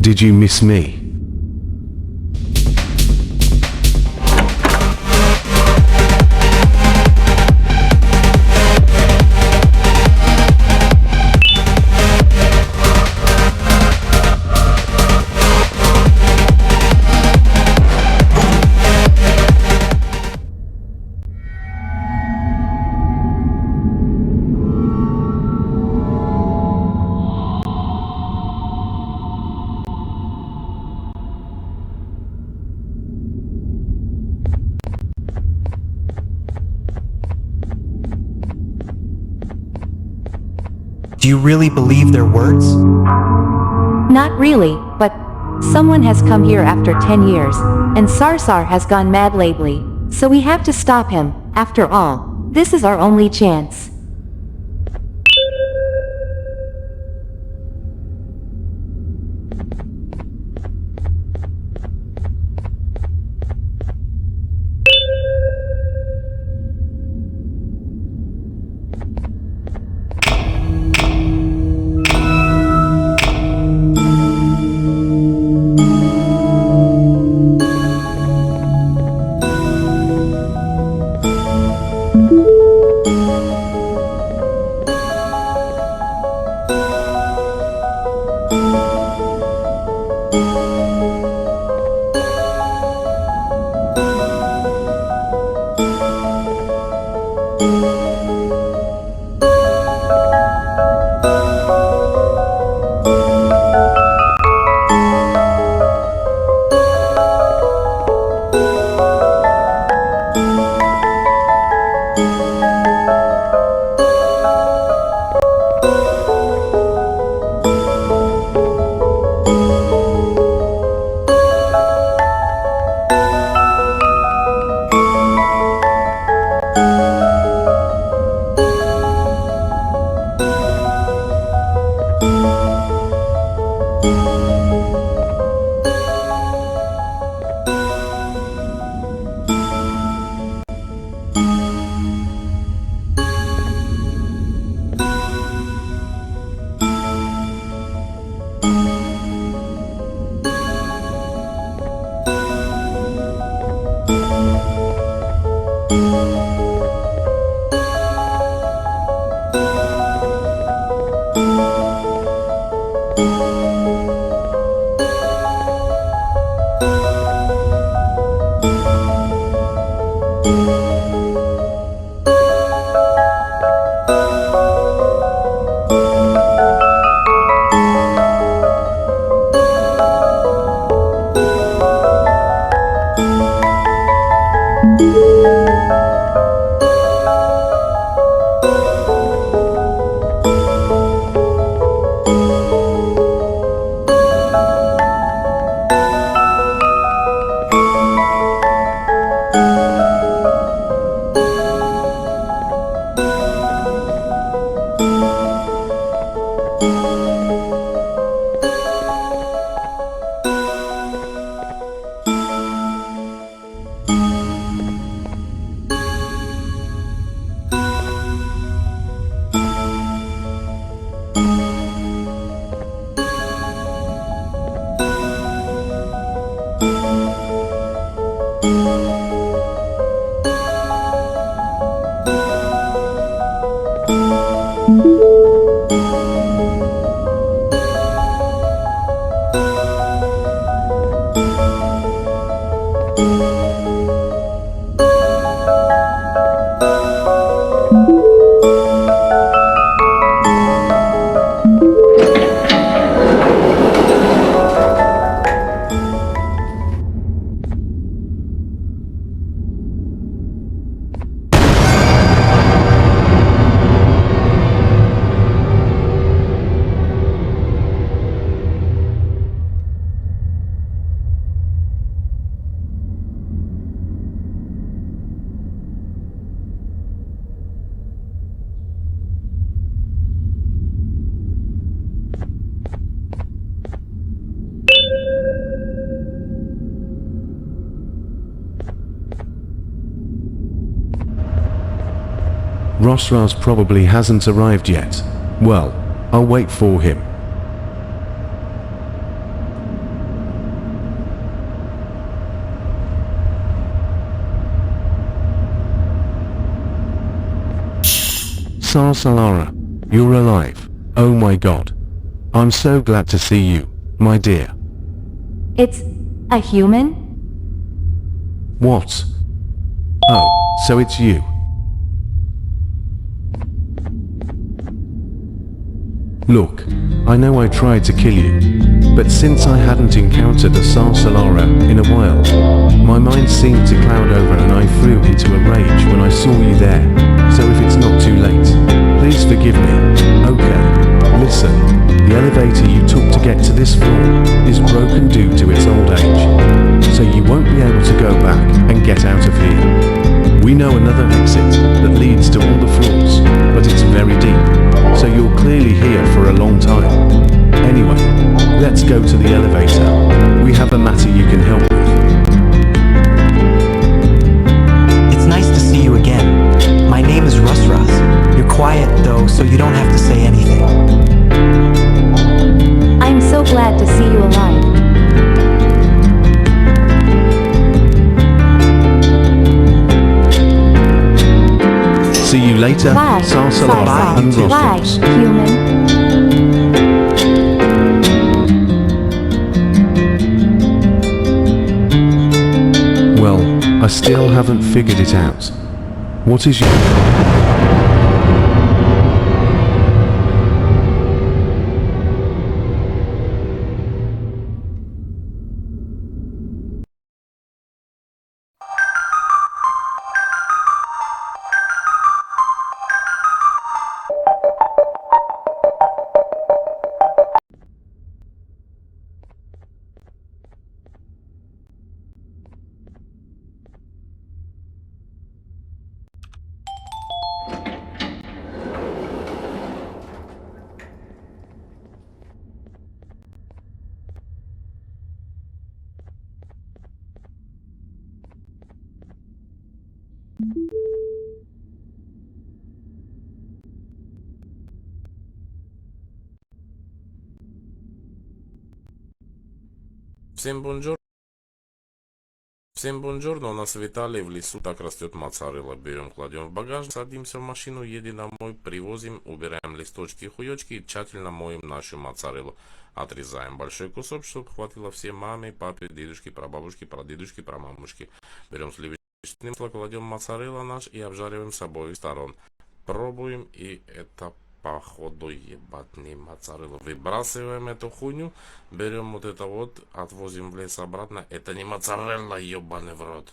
Did you miss me? Do you really believe their words? Not really, but someone has come here after 10 years, and Sarsar has gone mad lately, so we have to stop him. After all, this is our only chance. Sarsar probably hasn't arrived yet. Well, I'll wait for him. Sarsar, you're alive. Oh my god. I'm so glad to see you, my dear. It's a human? What? Oh, so it's you. Look, I know I tried to kill you, but since I hadn't encountered a Sarsalara in a while, my mind seemed to cloud over and I flew into a rage when I saw you there. So if it's not too late, please forgive me. Okay, listen, the elevator you took to get to this floor is broken due to its old age, so you won't be able to go back and get out of here. We know another exit that leads to all the floors, but it's very deep, so you're clearly here for a long time. Anyway, let's go to the elevator. We have a matter you can help with. It's nice to see you again. My name is Rusras. You're quiet though, so you don't have to say anything. I'm so glad to see you alive. See you later, Bye, Sarsar Sarsar. and Bye, Rostros. human. Well, I still haven't figured it out. What is your... Всем бонжор. Всем бонжорно, у нас Виталий в лесу так растет моцарелла. Берем, кладем в багажник, садимся в машину, едем домой, привозим, убираем листочки и хуечки и тщательно моем нашу моцареллу. Отрезаем большой кусок, чтобы хватило всем маме, папе, дедушке, прабабушке, прадедушке, прамамушке. Берем сливочное масло, кладем моцарелла наш и обжариваем с обоих сторон. Пробуем, и это походу ебатный моцарелла. Выбрасываем эту хуйню, берем вот это вот, отвозим в лес обратно. Это не моцарелла, ебаный в рот.